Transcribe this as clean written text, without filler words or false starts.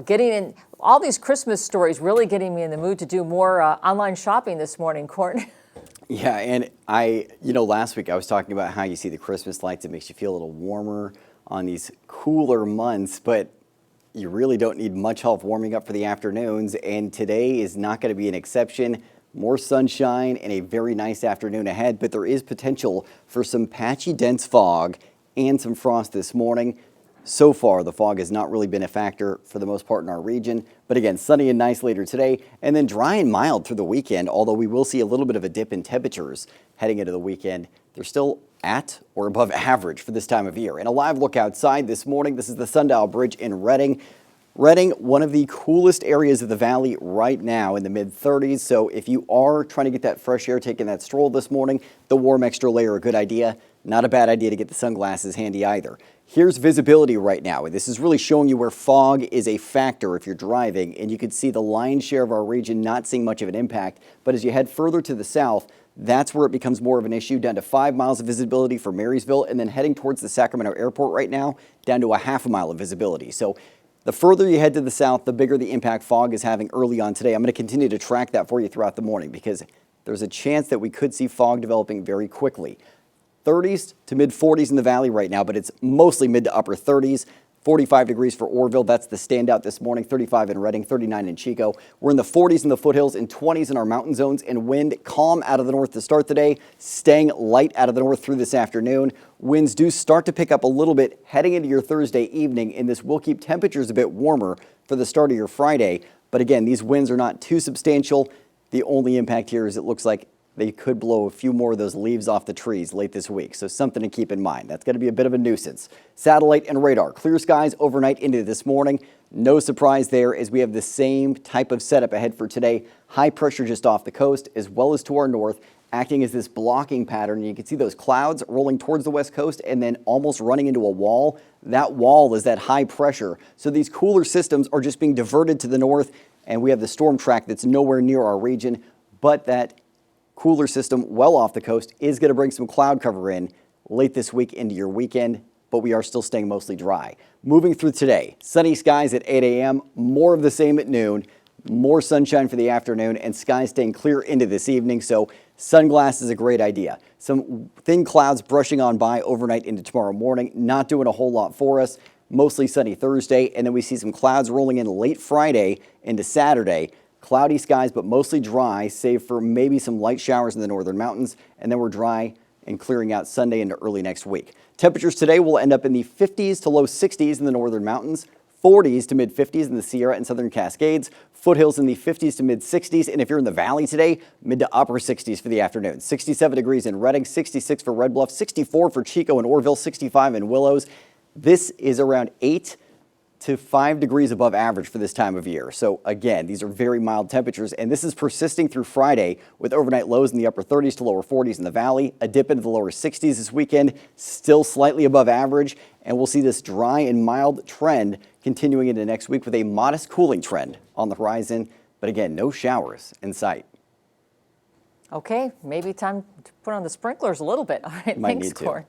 Getting in all these Christmas stories, really getting me in the mood to do more online shopping this morning, Court. Yeah, and last week I was talking about how you see the Christmas lights. It makes you feel a little warmer on these cooler months, but you really don't need much help warming up for the afternoons. And today is not going to be an exception. More sunshine and a very nice afternoon ahead, but there is potential for some patchy, dense fog and some frost this morning. So far, the fog has not really been a factor for the most part in our region. But again, sunny and nice later today, and then dry and mild through the weekend, although we will see a little bit of a dip in temperatures heading into the weekend. They're still at or above average for this time of year. And a live look outside this morning, this is the Sundial Bridge in Reading. Reading, one of the coolest areas of the valley right now in the mid-30s. So if you are trying to get that fresh air, taking that stroll this morning, the warm extra layer, a good idea. Not a bad idea to get the sunglasses handy either. Here's visibility right now, and this is really showing you where fog is a factor if you're driving, and you can see the lion's share of our region not seeing much of an impact. But as you head further to the south, that's where it becomes more of an issue, down to 5 miles of visibility for Marysville, and then heading towards the Sacramento airport right now, down to a half a mile of visibility. So the further you head to the south, the bigger the impact fog is having early on today. I'm going to continue to track that for you throughout the morning because there's a chance that we could see fog developing very quickly. 30s to mid 40s in the valley right now, but it's mostly mid to upper 30s. 45 degrees for Orville, that's the standout this morning. 35 in Reading, 39 in Chico. We're in the 40s in the foothills and 20s in our mountain zones, and wind calm out of the north to start the day, staying light out of the north through this afternoon. Winds do start to pick up a little bit heading into your Thursday evening, and this will keep temperatures a bit warmer for the start of your Friday. But again, these winds are not too substantial. The only impact here is it looks like they could blow a few more of those leaves off the trees late this week, so something to keep in mind. That's going to be a bit of a nuisance. Satellite and radar. Clear skies overnight into this morning. No surprise there as we have the same type of setup ahead for today. High pressure just off the coast as well as to our north, acting as this blocking pattern. You can see those clouds rolling towards the west coast and then almost running into a wall. That wall is that high pressure. So these cooler systems are just being diverted to the north, and we have the storm track that's nowhere near our region, but that cooler system well off the coast is going to bring some cloud cover in late this week into your weekend, but we are still staying mostly dry. Moving through today, sunny skies at 8 a.m., more of the same at noon, more sunshine for the afternoon, and skies staying clear into this evening, so sunglasses is a great idea. Some thin clouds brushing on by overnight into tomorrow morning, not doing a whole lot for us. Mostly sunny Thursday, and then we see some clouds rolling in late Friday into Saturday. Cloudy skies, but mostly dry, save for maybe some light showers in the northern mountains, and then we're dry and clearing out Sunday into early next week. Temperatures today will end up in the 50s to low 60s in the northern mountains, 40s to mid 50s in the Sierra and Southern Cascades, foothills in the 50s to mid 60s, and if you're in the valley today, mid to upper 60s for the afternoon. 67 degrees in Reading, 66 for Red Bluff, 64 for Chico and Orville, 65 in Willows. This is around 8 to 5 degrees above average for this time of year. So again, these are very mild temperatures, and this is persisting through Friday with overnight lows in the upper 30s to lower 40s in the valley, a dip into the lower 60s this weekend, still slightly above average, and we'll see this dry and mild trend continuing into next week with a modest cooling trend on the horizon, but again, no showers in sight. Okay, maybe time to put on the sprinklers a little bit. All right, thanks, Court.